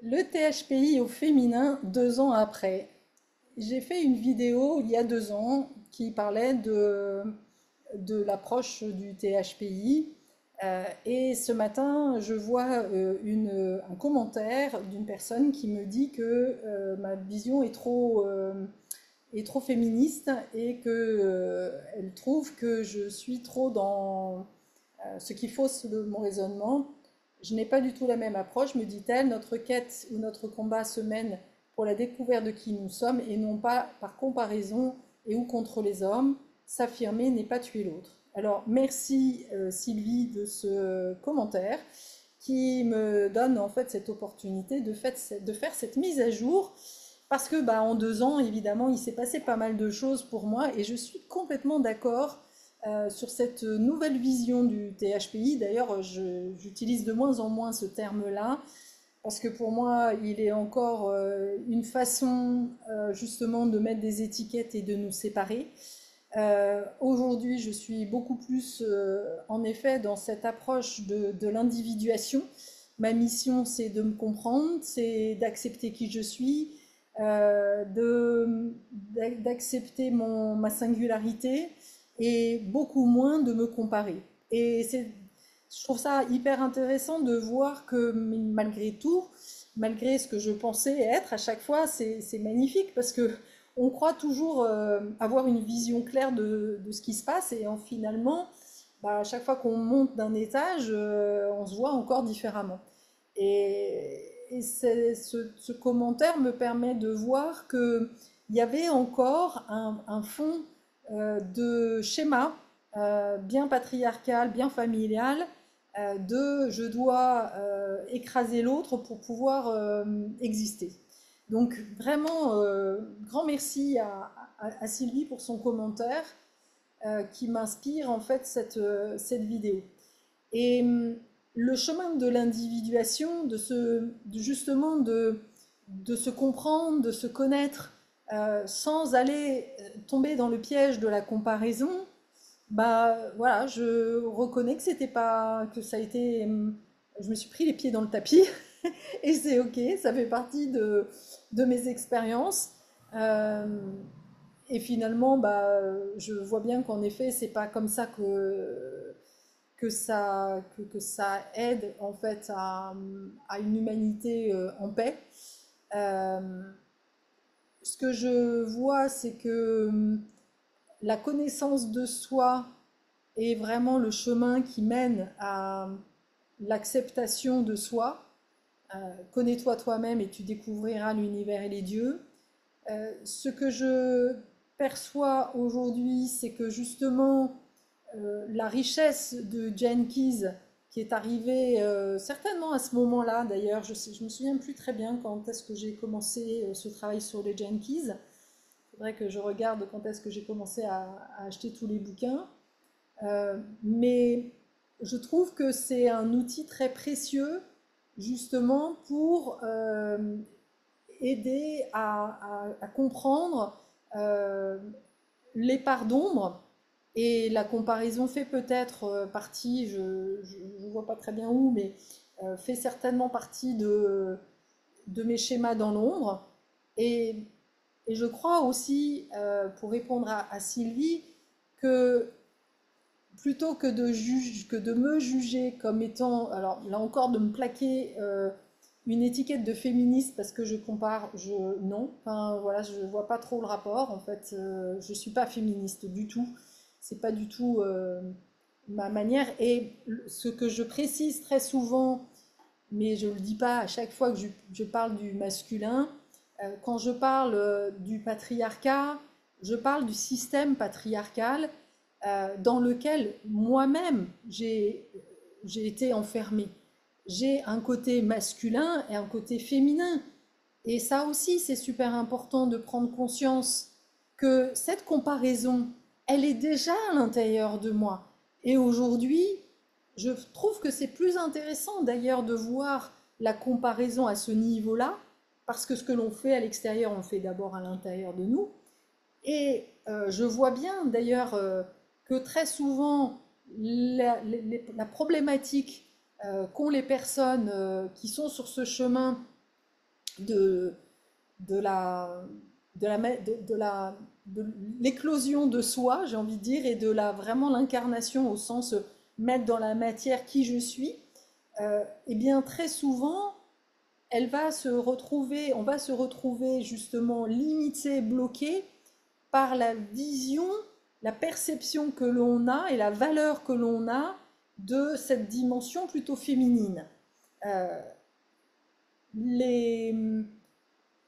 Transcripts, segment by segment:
Le THPI au féminin 2 ans après. J'ai fait une vidéo il y a 2 ans qui parlait de l'approche du THPI. Et ce matin, je vois un commentaire d'une personne qui me dit que ma vision est trop féministe et que elle trouve que je suis trop dans ce qui fausse mon raisonnement. Je n'ai pas du tout la même approche, me dit-elle. Notre quête ou notre combat se mène pour la découverte de qui nous sommes et non pas par comparaison et ou contre les hommes. S'affirmer n'est pas tuer l'autre. Alors merci Sylvie de ce commentaire qui me donne en fait cette opportunité de faire cette mise à jour parce que en 2 ans évidemment il s'est passé pas mal de choses pour moi et je suis complètement d'accord sur cette nouvelle vision du THPI. D'ailleurs, j'utilise de moins en moins ce terme-là, parce que pour moi, il est encore une façon justement de mettre des étiquettes et de nous séparer. Aujourd'hui, je suis beaucoup plus, en effet, dans cette approche de l'individuation. Ma mission, c'est de me comprendre, c'est d'accepter qui je suis, d'accepter ma singularité et beaucoup moins de me comparer. Et je trouve ça hyper intéressant de voir que malgré tout, malgré ce que je pensais être à chaque fois, c'est magnifique parce que on croit toujours avoir une vision claire de ce qui se passe et finalement, à chaque fois qu'on monte d'un étage, on se voit encore différemment. Et ce commentaire me permet de voir qu'il y avait encore un fond de schéma bien patriarcal, bien familial, de je dois écraser l'autre pour pouvoir exister. Donc vraiment, grand merci à Sylvie pour son commentaire qui m'inspire en fait cette vidéo. Et le chemin de l'individuation, justement de se comprendre, de se connaître, sans aller tomber dans le piège de la comparaison, voilà, je reconnais que c'était pas, que ça a été, je me suis pris les pieds dans le tapis et c'est ok, ça fait partie de mes expériences. Euh, et finalement, je vois bien qu'en effet, c'est pas comme ça que ça aide en fait à une humanité en paix. Euh, Ce que je vois, c'est que la connaissance de soi est vraiment le chemin qui mène à l'acceptation de soi. Connais-toi toi-même et tu découvriras l'univers et les dieux. Ce que je perçois aujourd'hui, c'est que justement, la richesse de Jane Keyes, qui est arrivée certainement à ce moment-là, d'ailleurs, je me souviens plus très bien quand est-ce que j'ai commencé ce travail sur les Jane Keyes. Il faudrait que je regarde quand est-ce que j'ai commencé à acheter tous les bouquins. Mais je trouve que c'est un outil très précieux justement pour aider à comprendre euh, les parts d'ombre. Et la comparaison fait peut-être partie, je ne vois pas très bien où, mais fait certainement partie de mes schémas dans l'ombre. Et, et je crois aussi, pour répondre à Sylvie, que plutôt que de me juger comme étant, alors là encore, de me plaquer une étiquette de féministe parce que je compare, non, enfin voilà, je vois pas trop le rapport. En fait, je suis pas féministe du tout. C'est pas du tout ma manière. Et ce que je précise très souvent, mais je le dis pas à chaque fois que je parle du masculin, quand je parle du patriarcat, je parle du système patriarcal dans lequel moi-même j'ai été enfermée. J'ai un côté masculin et un côté féminin. Et ça aussi, c'est super important de prendre conscience que cette comparaison, elle est déjà à l'intérieur de moi. Et aujourd'hui, je trouve que c'est plus intéressant d'ailleurs de voir la comparaison à ce niveau-là, parce que ce que l'on fait à l'extérieur, on le fait d'abord à l'intérieur de nous. Et je vois bien d'ailleurs que très souvent, la problématique qu'ont les personnes qui sont sur ce chemin de, de la, de l'éclosion de soi, j'ai envie de dire, et de vraiment l'incarnation au sens mettre dans la matière qui je suis, eh bien très souvent, on va se retrouver justement limité, bloqué par la vision, la perception que l'on a et la valeur que l'on a de cette dimension plutôt féminine. Euh, les,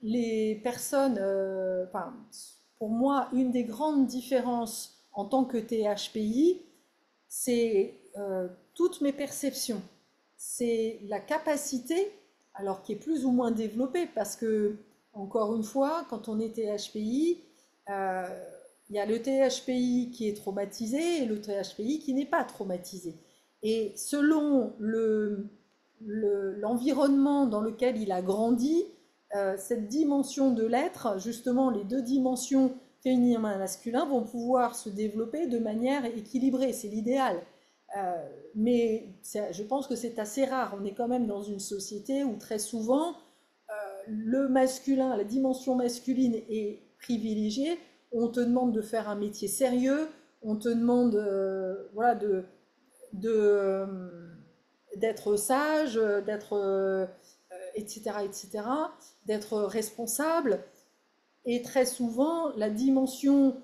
les personnes, enfin, pour moi, une des grandes différences en tant que THPI, c'est toutes mes perceptions. C'est la capacité, alors qui est plus ou moins développée, parce que, encore une fois, quand on est THPI, euh, il y a le THPI qui est traumatisé et le THPI qui n'est pas traumatisé. Et selon l'environnement dans lequel il a grandi, cette dimension de l'être, justement les deux dimensions féminin et masculin vont pouvoir se développer de manière équilibrée, c'est l'idéal. Mais je pense que c'est assez rare. On est quand même dans une société où très souvent le masculin, la dimension masculine est privilégiée. On te demande de faire un métier sérieux, on te demande voilà, de, euh, d'être sage, d'être etc., etc., d'être responsable. Et très souvent, la dimension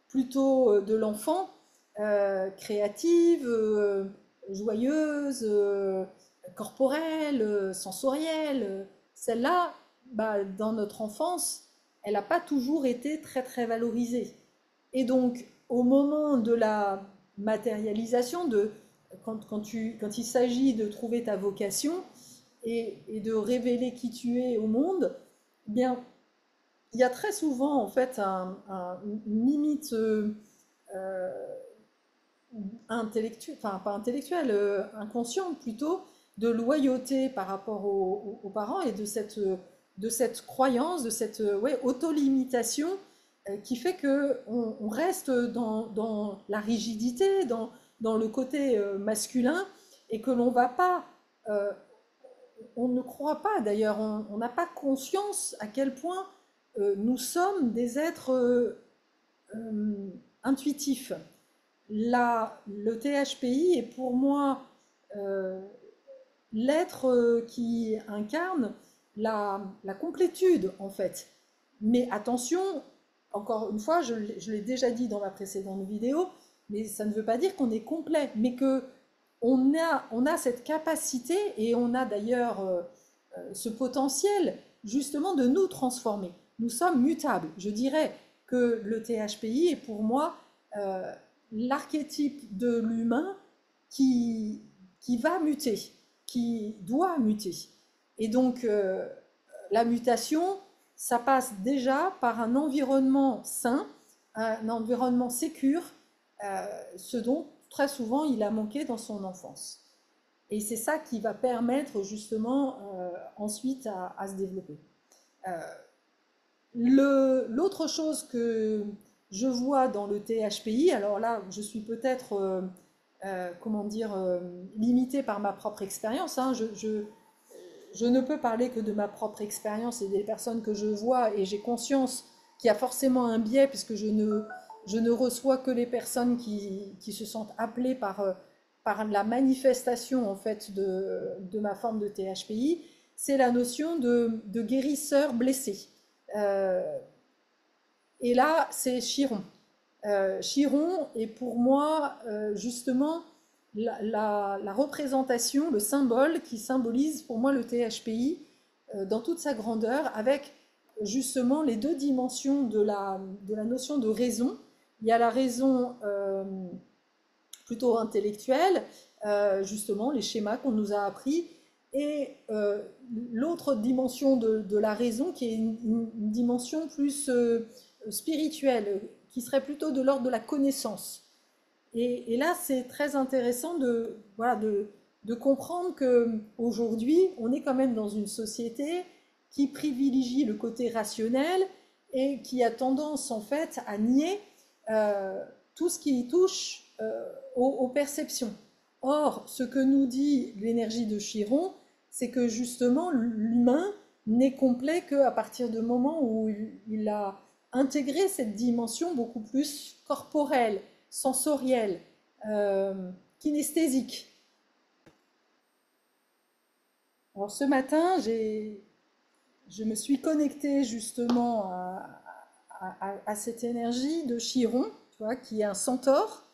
plutôt de l'enfant, créative, joyeuse, corporelle, sensorielle, celle-là, bah, dans notre enfance, elle n'a pas toujours été très très valorisée. Et donc, au moment de la matérialisation, quand il s'agit de trouver ta vocation et de révéler qui tu es au monde, eh bien, il y a très souvent en fait une limite intellectuelle, enfin pas intellectuelle, inconsciente plutôt, de loyauté par rapport aux parents et de cette croyance, de cette ouais, auto-limitation qui fait que on reste dans la rigidité, dans le côté masculin et que l'on va pas, euh, on ne croit pas d'ailleurs, on n'a pas conscience à quel point nous sommes des êtres intuitifs. Le THPI est pour moi euh, l'être qui incarne la complétude en fait. Mais attention, encore une fois, je l'ai déjà dit dans ma précédente vidéo, mais ça ne veut pas dire qu'on est complet, mais que on a cette capacité et on a d'ailleurs ce potentiel justement de nous transformer. Nous sommes mutables. Je dirais que le THPI est pour moi euh, l'archétype de l'humain qui, qui va muter, qui doit muter. Et donc la mutation, ça passe déjà par un environnement sain, un environnement sécure, ce dont très souvent il a manqué dans son enfance. Et c'est ça qui va permettre justement ensuite à se développer. Euh, L'autre chose que je vois dans le THPI, alors là, je suis peut-être, comment dire, limitée par ma propre expérience. Hein, je ne peux parler que de ma propre expérience et des personnes que je vois, et j'ai conscience qu'il y a forcément un biais, puisque je ne reçois que les personnes qui se sentent appelées par la manifestation en fait de ma forme de THPI. C'est la notion de guérisseur blessé. Euh, et là, c'est Chiron. Chiron est pour moi justement la représentation, le symbole qui symbolise pour moi le THPI dans toute sa grandeur, avec justement les deux dimensions de la notion de raison. Il y a la raison plutôt intellectuelle, justement les schémas qu'on nous a appris, et l'autre dimension de la raison qui est une dimension plus spirituelle, qui serait plutôt de l'ordre de la connaissance. Et là, c'est très intéressant voilà, de comprendre qu'aujourd'hui, on est quand même dans une société qui privilégie le côté rationnel et qui a tendance en fait à nier tout ce qui touche aux perceptions. Or, ce que nous dit l'énergie de Chiron, c'est que justement l'humain n'est complet qu'à partir du moment où il a intégré cette dimension beaucoup plus corporelle, sensorielle, kinesthésique. Alors ce matin, je me suis connectée justement à cette énergie de Chiron, tu vois, qui est un centaure,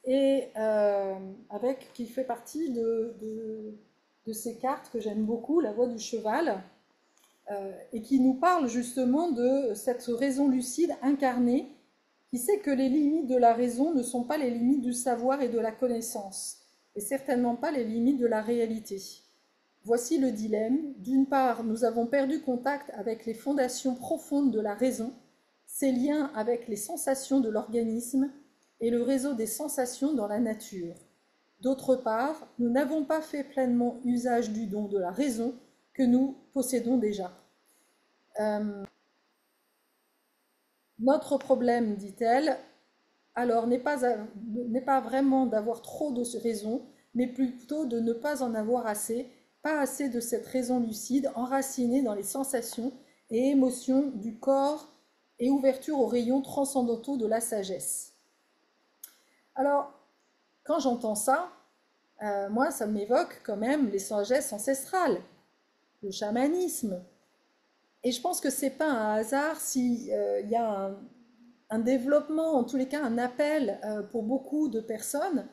et qui fait partie de ces cartes que j'aime beaucoup, la voix du cheval, et qui nous parle justement de cette raison lucide incarnée, qui sait que les limites de la raison ne sont pas les limites du savoir et de la connaissance, et certainement pas les limites de la réalité. Voici le dilemme. D'une part, nous avons perdu contact avec les fondations profondes de la raison, ses liens avec les sensations de l'organisme et le réseau des sensations dans la nature. D'autre part, nous n'avons pas fait pleinement usage du don de la raison que nous possédons déjà. Notre problème, dit-elle, alors n'est pas vraiment d'avoir trop de raison, mais plutôt de ne pas en avoir assez, pas assez de cette raison lucide enracinée dans les sensations et émotions du corps et ouverture aux rayons transcendantaux de la sagesse. Alors, quand j'entends ça, moi, ça m'évoque quand même les sagesses ancestrales, le chamanisme. Et je pense que c'est pas un hasard s'il y a un développement, en tous les cas un appel pour beaucoup de personnes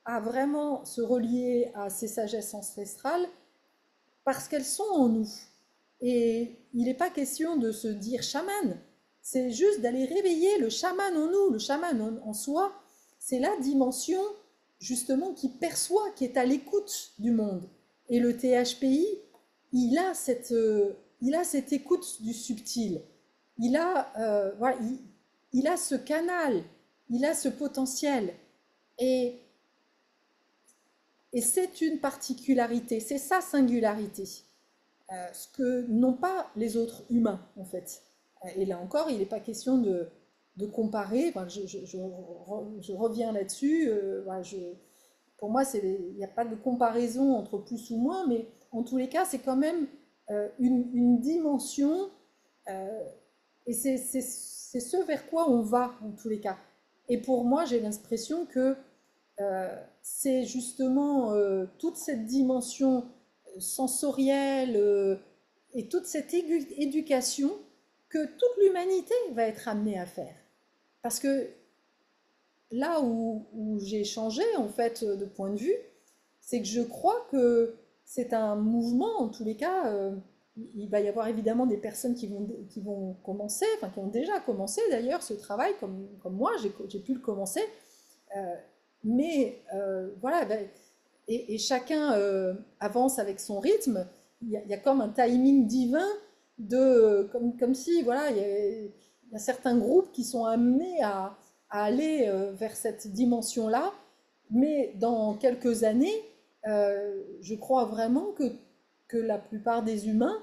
à vraiment se relier à ces sagesses ancestrales parce qu'elles sont en nous. Et il n'est pas question de se dire chaman, c'est juste d'aller réveiller le chaman en nous. Le chaman en soi, c'est la dimension justement qui perçoit, qui est à l'écoute du monde. Et le THPI, il a cette écoute du subtil. Voilà, il a ce canal, il a ce potentiel. Et, et c'est une particularité, c'est sa singularité. Ce que n'ont pas les autres humains, en fait. Et là encore, il n'est pas question de comparer. Enfin, je reviens là-dessus. Voilà, pour moi, il n'y a pas de comparaison entre plus ou moins, mais en tous les cas, c'est quand même une dimension, et c'est ce vers quoi on va, en tous les cas. Et pour moi, j'ai l'impression que c'est justement toute cette dimension sensorielle et toute cette éducation que toute l'humanité va être amenée à faire. Parce que là où j'ai changé en fait de point de vue, c'est que je crois que c'est un mouvement, en tous les cas, il va y avoir évidemment des personnes qui vont commencer, enfin qui ont déjà commencé d'ailleurs ce travail, comme moi, j'ai pu le commencer, euh, mais voilà, ben, et chacun avance avec son rythme, il y a comme un timing divin, comme si, voilà, il y a certains groupes qui sont amenés à aller vers cette dimension-là, mais dans quelques années, je crois vraiment que la plupart des humains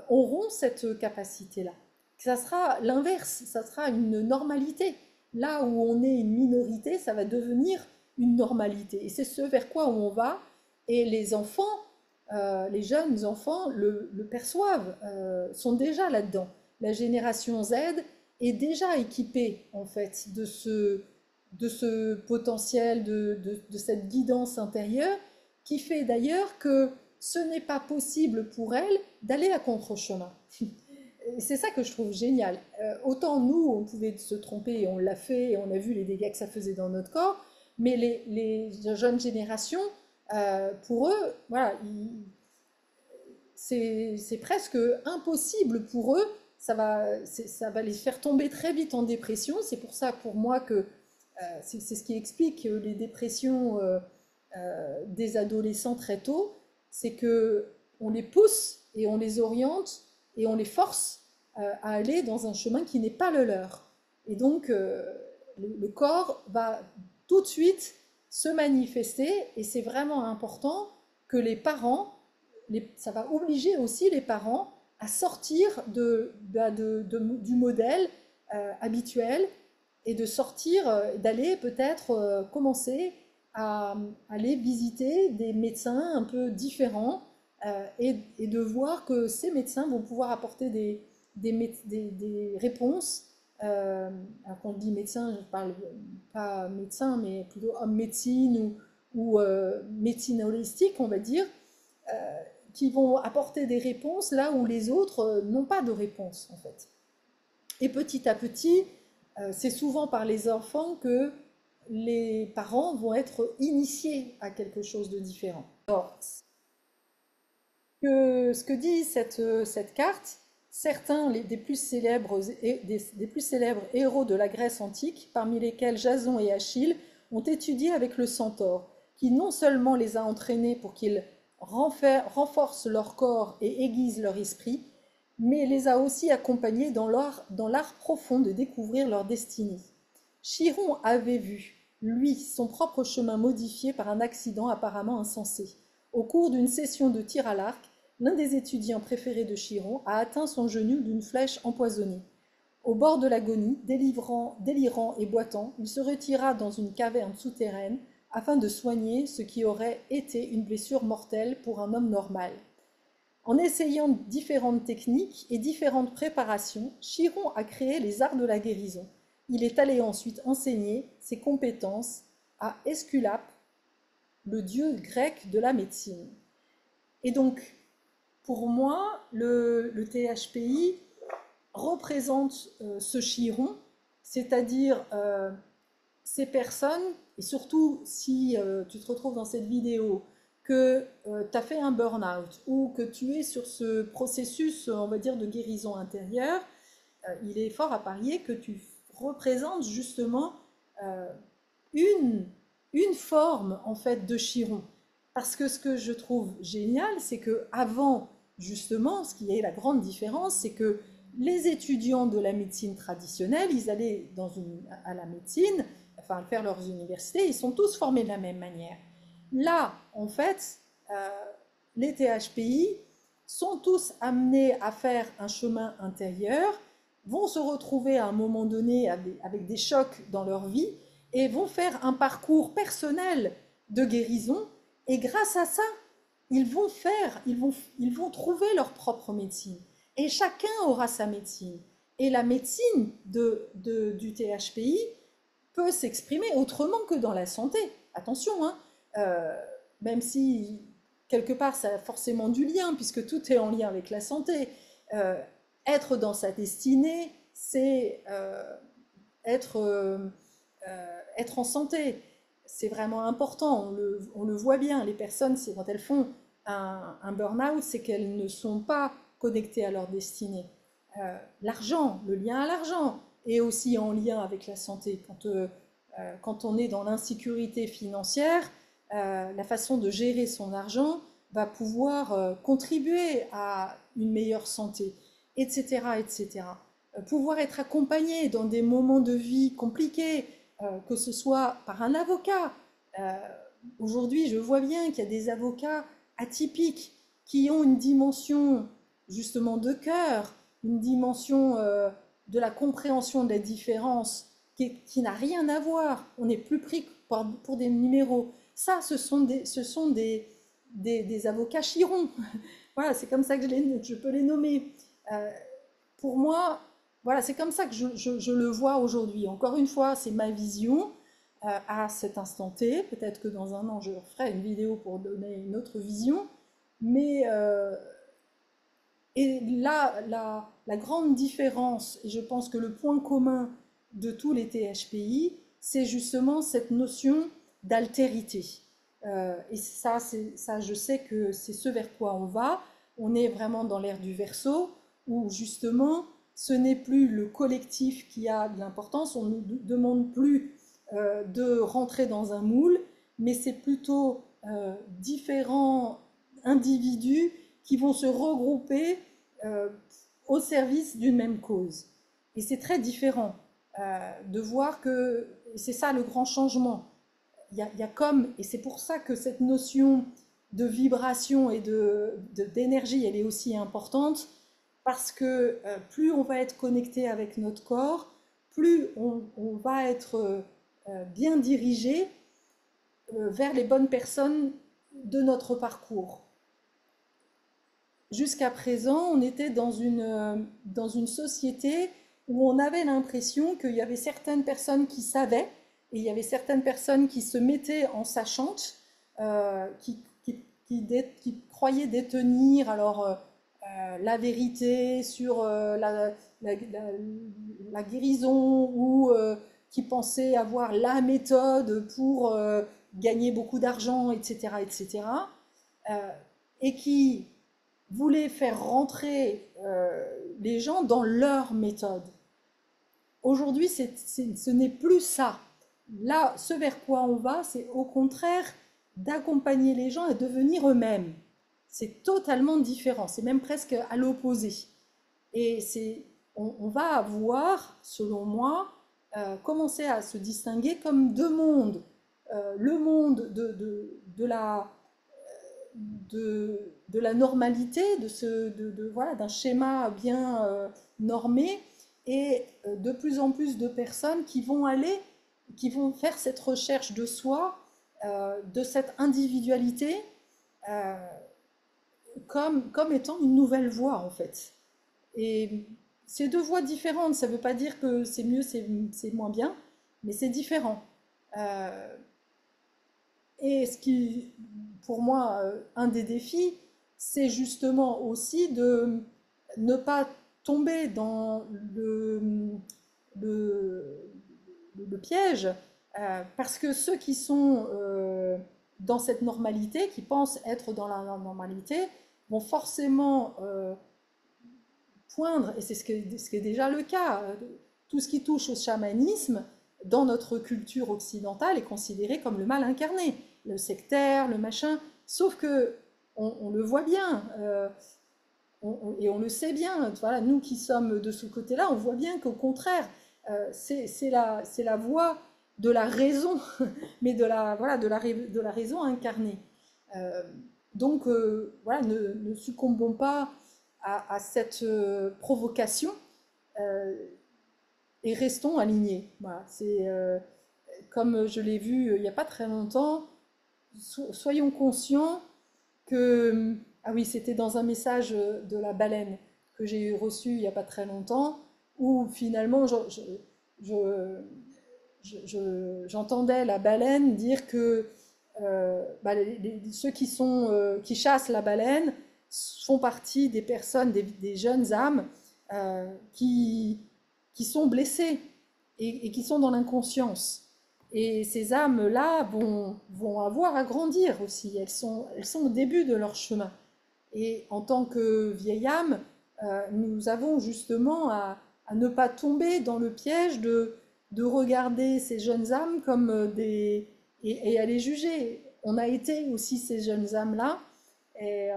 auront cette capacité-là. Ça sera l'inverse, ça sera une normalité. Là où on est une minorité, ça va devenir une normalité. Et c'est ce vers quoi on va. Et les enfants, les jeunes enfants le perçoivent, sont déjà là-dedans. La génération Z est déjà équipée en fait de ce potentiel, de cette guidance intérieure, qui fait d'ailleurs que ce n'est pas possible pour elle d'aller à contre-chemin. C'est ça que je trouve génial. Autant nous, on pouvait se tromper et on l'a fait et on a vu les dégâts que ça faisait dans notre corps, mais les jeunes générations, pour eux, voilà, c'est presque impossible pour eux. Ça va les faire tomber très vite en dépression. C'est pour ça, pour moi, que c'est ce qui explique les dépressions des adolescents très tôt. C'est que on les pousse et on les oriente et on les force à aller dans un chemin qui n'est pas le leur. Et donc, le corps va tout de suite se manifester, et c'est vraiment important que les parents, ça va obliger aussi les parents à sortir du modèle habituel et de sortir, d'aller peut-être commencer à aller visiter des médecins un peu différents, et de voir que ces médecins vont pouvoir apporter des réponses. Alors quand on dit médecin, je ne parle pas médecin, mais plutôt homme médecine ou médecine holistique, on va dire, qui vont apporter des réponses là où les autres n'ont pas de réponse, en fait. Et petit à petit, c'est souvent par les enfants que les parents vont être initiés à quelque chose de différent. Alors, ce que dit cette carte, certains des plus célèbres, des plus célèbres héros de la Grèce antique, parmi lesquels Jason et Achille, ont étudié avec le centaure, qui non seulement les a entraînés pour qu'ils renforcent leur corps et aiguisent leur esprit, mais les a aussi accompagnés dans l'art profond de découvrir leur destinée. Chiron avait vu, lui, son propre chemin modifié par un accident apparemment insensé. Au cours d'une session de tir à l'arc, l'un des étudiants préférés de Chiron a atteint son genou d'une flèche empoisonnée. Au bord de l'agonie, délirant et boitant, il se retira dans une caverne souterraine afin de soigner ce qui aurait été une blessure mortelle pour un homme normal. En essayant différentes techniques et différentes préparations, Chiron a créé les arts de la guérison. Il est allé ensuite enseigner ses compétences à Esculape, le dieu grec de la médecine. Et donc, pour moi, le THPI représente ce Chiron, c'est-à-dire ces personnes, et surtout si tu te retrouves dans cette vidéo, que tu as fait un burn-out ou que tu es sur ce processus, on va dire, de guérison intérieure, il est fort à parier que tu représentes justement euh, une, une forme en fait de Chiron. Parce que ce que je trouve génial, c'est que avant justement, ce qui est la grande différence, c'est que les étudiants de la médecine traditionnelle, ils allaient à la médecine, enfin faire leurs universités, ils sont tous formés de la même manière. Là, en fait, euh, les THPI sont tous amenés à faire un chemin intérieur, vont se retrouver à un moment donné avec des chocs dans leur vie et vont faire un parcours personnel de guérison. Et grâce à ça, ils vont trouver leur propre médecine. Et chacun aura sa médecine. Et la médecine du THPI peut s'exprimer autrement que dans la santé. Attention, hein, euh, même si quelque part ça a forcément du lien, puisque tout est en lien avec la santé. Euh, Être dans sa destinée, c'est être en santé. C'est vraiment important, on le voit bien. Les personnes, quand elles font un burn-out, c'est qu'elles ne sont pas connectées à leur destinée. L'argent, le lien à l'argent est aussi en lien avec la santé. Quand on est dans l'insécurité financière, la façon de gérer son argent va pouvoir contribuer à une meilleure santé, etc., etc. Pouvoir être accompagné dans des moments de vie compliqués, que ce soit par un avocat. Euh, Aujourd'hui, je vois bien qu'il y a des avocats atypiques qui ont une dimension justement de cœur, une dimension de la compréhension de la différence qui n'a rien à voir. On n'est plus pris pour des numéros. Ça, ce sont des avocats Chiron. Voilà, c'est comme ça que je peux les nommer. Euh, pour moi, voilà, c'est comme ça que je le vois aujourd'hui. Encore une fois, c'est ma vision à cet instant T. Peut-être que dans un an, je ferai une vidéo pour donner une autre vision. Mais et là, la grande différence, et je pense que le point commun de tous les THPI, c'est justement cette notion d'altérité. Et ça, je sais que c'est ce vers quoi on va. On est vraiment dans l'ère du Verseau, où justement, ce n'est plus le collectif qui a de l'importance. On ne nous demande plus de rentrer dans un moule, mais c'est plutôt différents individus qui vont se regrouper euh, au service d'une même cause. Et c'est très différent de voir que c'est ça le grand changement. Il y a comme, et c'est pour ça que cette notion de vibration et d'énergie, elle est aussi importante, parce que plus on va être connecté avec notre corps, plus on va être bien dirigé vers les bonnes personnes de notre parcours. jusqu'à présent, on était dans une société où on avait l'impression qu'il y avait certaines personnes qui savaient et il y avait certaines personnes qui se mettaient en sachantes, qui croyaient détenir la vérité sur la guérison ou qui pensaient avoir la méthode pour gagner beaucoup d'argent, etc., etc., euh, et qui voulaient faire rentrer les gens dans leur méthode. Aujourd'hui, ce n'est plus ça. Là, ce vers quoi on va, c'est au contraire d'accompagner les gens à devenir eux-mêmes. C'est totalement différent, c'est même presque à l'opposé. Et on va avoir, selon moi, commencer à se distinguer comme deux mondes. Le monde de la normalité, voilà, d'un schéma bien normé, et de plus en plus de personnes qui vont faire cette recherche de soi, de cette individualité, euh, comme étant une nouvelle voie en fait. Et c'est deux voies différentes, ça ne veut pas dire que c'est mieux, c'est moins bien, mais c'est différent. Euh, et ce qui, pour moi, un des défis, c'est justement aussi de ne pas tomber dans le, le piège, parce que ceux qui sont dans cette normalité, qui pensent être dans la normalité, vont forcément poindre, et c'est ce qui est déjà le cas, tout ce qui touche au chamanisme, dans notre culture occidentale, est considéré comme le mal incarné, le sectaire, le machin, sauf que on le voit bien, et on le sait bien, voilà, nous qui sommes de ce côté-là, on voit bien qu'au contraire, c'est la voie de la raison, mais voilà, de la raison incarnée. Euh, voilà, ne succombons pas à cette provocation, euh, et restons alignés. Voilà, c'est comme je l'ai vu il n'y a pas très longtemps, soyons conscients que, ah oui, c'était dans un message de la baleine que j'ai reçu il n'y a pas très longtemps, où finalement j'entendais la baleine dire que bah, ceux qui chassent la baleine font partie des personnes, des jeunes âmes euh, qui, qui sont blessées et qui sont dans l'inconscience. Et ces âmes-là vont avoir à grandir aussi. Elles sont au début de leur chemin. Et en tant que vieille âme, nous avons justement à ne pas tomber dans le piège de regarder ces jeunes âmes comme et à les juger. On a été aussi ces jeunes âmes-là. Et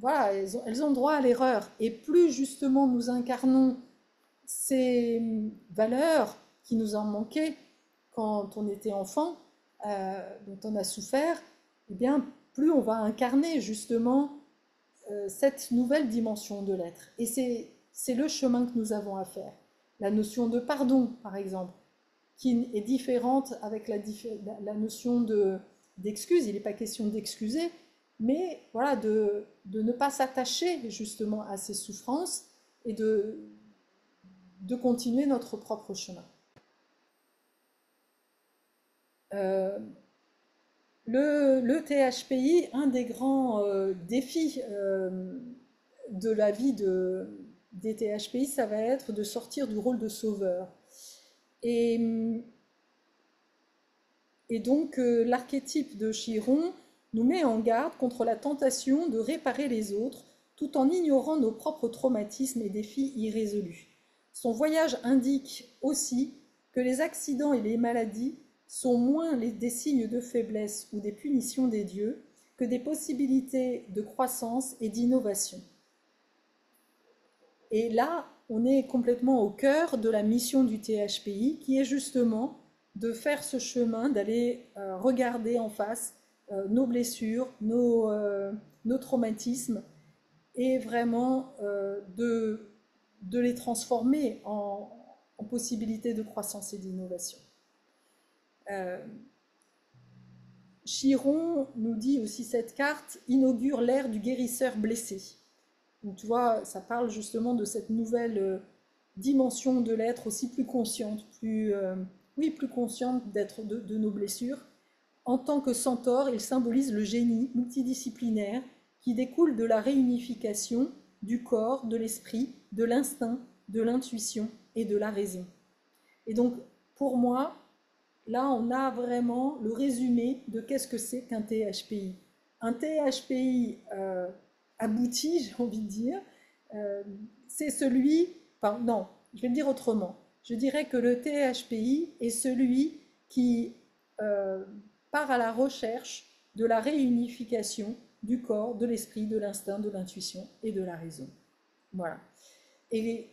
voilà, elles ont droit à l'erreur. Et plus justement nous incarnons ces valeurs qui nous ont manqué quand on était enfant, dont on a souffert, eh bien, plus on va incarner justement cette nouvelle dimension de l'être. Et c'est le chemin que nous avons à faire. La notion de pardon, par exemple, qui est différente avec la notion d'excuse. Il n'est pas question d'excuser, mais voilà, de ne pas s'attacher justement à ces souffrances et de continuer notre propre chemin. Euh, le THPI, un des grands défis de la vie des THPI, ça va être de sortir du rôle de sauveur. Et, et donc l'archétype de Chiron nous met en garde contre la tentation de réparer les autres tout en ignorant nos propres traumatismes et défis irrésolus. Son voyage indique aussi que les accidents et les maladies sont moins des signes de faiblesse ou des punitions des dieux que des possibilités de croissance et d'innovation. Et là, on est complètement au cœur de la mission du THPI, qui est justement de faire ce chemin, d'aller regarder en face nos blessures, nos traumatismes, et vraiment de les transformer en possibilités de croissance et d'innovation. Chiron, nous dit aussi cette carte, inaugure l'ère du guérisseur blessé. Donc tu vois, ça parle justement de cette nouvelle dimension de l'être aussi plus consciente, oui, plus consciente d'être de nos blessures. En tant que centaure, il symbolise le génie multidisciplinaire qui découle de la réunification du corps, de l'esprit, de l'instinct, de l'intuition et de la raison. Et donc, pour moi, là, on a vraiment le résumé de qu'est-ce que c'est qu'un THPI. Un THPI abouti, j'ai envie de dire, euh, c'est celui, enfin, non, je vais le dire autrement. Je dirais que le THPI est celui qui euh, part à la recherche de la réunification du corps, de l'esprit, de l'instinct, de l'intuition et de la raison. Voilà. Et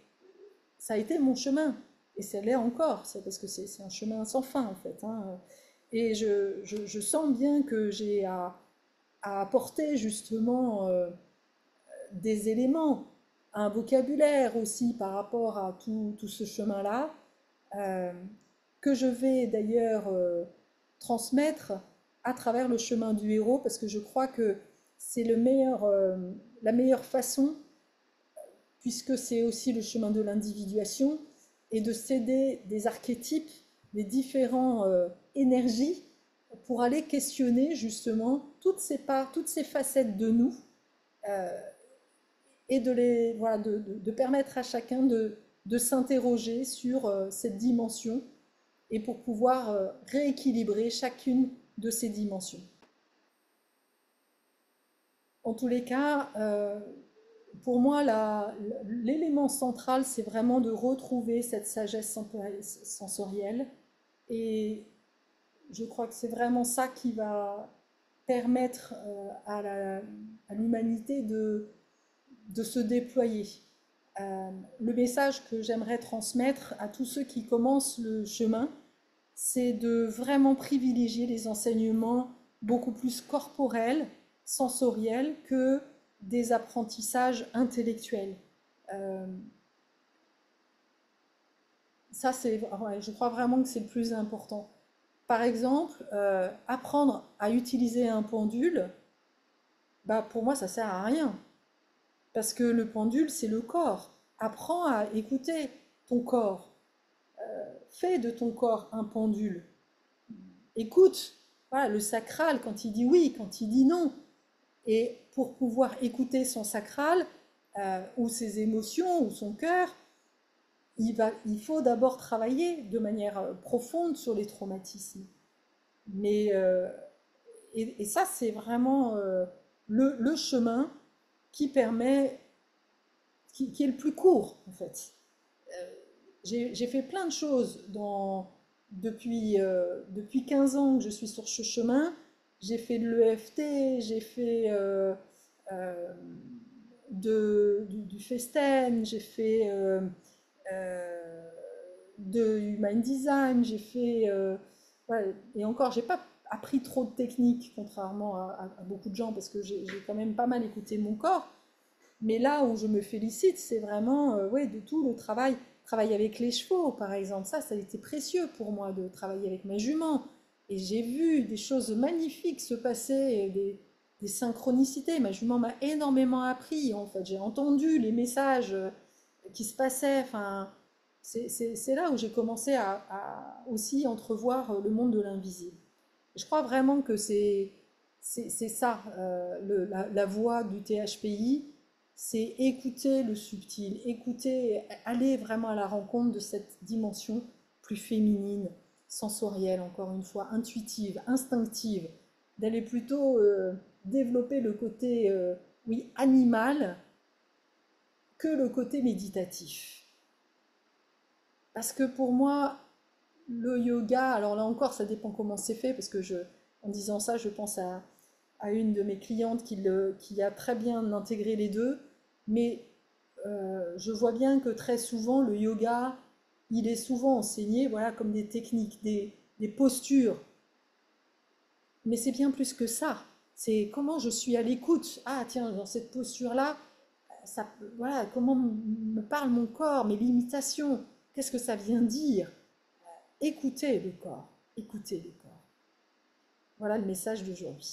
ça a été mon chemin. Et ça l'est encore, c'est parce que c'est un chemin sans fin en fait, hein. Et je sens bien que j'ai à apporter justement des éléments, un vocabulaire aussi par rapport à tout ce chemin-là, euh, que je vais d'ailleurs transmettre à travers le chemin du héros, parce que je crois que c'est la meilleure façon, puisque c'est aussi le chemin de l'individuation, et de céder des archétypes, des différentes énergies, pour aller questionner justement toutes ces parts, toutes ces facettes de nous, euh, et voilà, de permettre à chacun de s'interroger sur cette dimension, et pour pouvoir rééquilibrer chacune de ces dimensions. En tous les cas, pour moi, l'élément central, c'est vraiment de retrouver cette sagesse sensorielle. Et je crois que c'est vraiment ça qui va permettre à l'humanité de se déployer. Le message que j'aimerais transmettre à tous ceux qui commencent le chemin, c'est de vraiment privilégier les enseignements beaucoup plus corporels, sensoriels, que des apprentissages intellectuels. Euh, Ça, ouais, je crois vraiment que c'est le plus important. Par exemple, apprendre à utiliser un pendule, bah, pour moi, ça sert à rien. Parce que le pendule, c'est le corps. Apprends à écouter ton corps. Fais de ton corps un pendule. Écoute, voilà, le sacral quand il dit oui, quand il dit non. Et pour pouvoir écouter son sacral, ou ses émotions, ou son cœur, il faut d'abord travailler de manière profonde sur les traumatismes. Mais, et ça, c'est vraiment le chemin qui permet, qui est le plus court, en fait. J'ai fait plein de choses depuis 15 ans que je suis sur ce chemin. J'ai fait de l'EFT, j'ai fait euh, du Festen, j'ai fait euh, de Human Design, j'ai fait... ouais, et encore, j'ai pas appris trop de techniques, contrairement à beaucoup de gens, parce que j'ai quand même pas mal écouté mon corps. Mais là où je me félicite, c'est vraiment ouais, de tout le travail avec les chevaux, par exemple. Ça a été précieux pour moi de travailler avec ma jument. Et j'ai vu des choses magnifiques se passer, des synchronicités. Ma jument m'a énormément appris, en fait. J'ai entendu les messages qui se passaient. Enfin, c'est là où j'ai commencé à aussi entrevoir le monde de l'invisible. Je crois vraiment que c'est ça, la voie du THPI, c'est écouter le subtil, écouter, aller vraiment à la rencontre de cette dimension plus féminine, sensorielle, encore une fois, intuitive, instinctive, d'aller plutôt développer le côté, oui, animal que le côté méditatif. Parce que pour moi, le yoga, alors là encore, ça dépend comment c'est fait, parce que en disant ça, je pense à une de mes clientes qui a très bien intégré les deux, mais je vois bien que très souvent, le yoga, il est souvent enseigné voilà, comme des techniques, des postures, mais c'est bien plus que ça. C'est comment je suis à l'écoute. Ah tiens, dans cette posture-là, ça, voilà, comment me parle mon corps, mes limitations, qu'est-ce que ça vient dire. Écoutez le corps, écoutez le corps. Voilà le message d'aujourd'hui.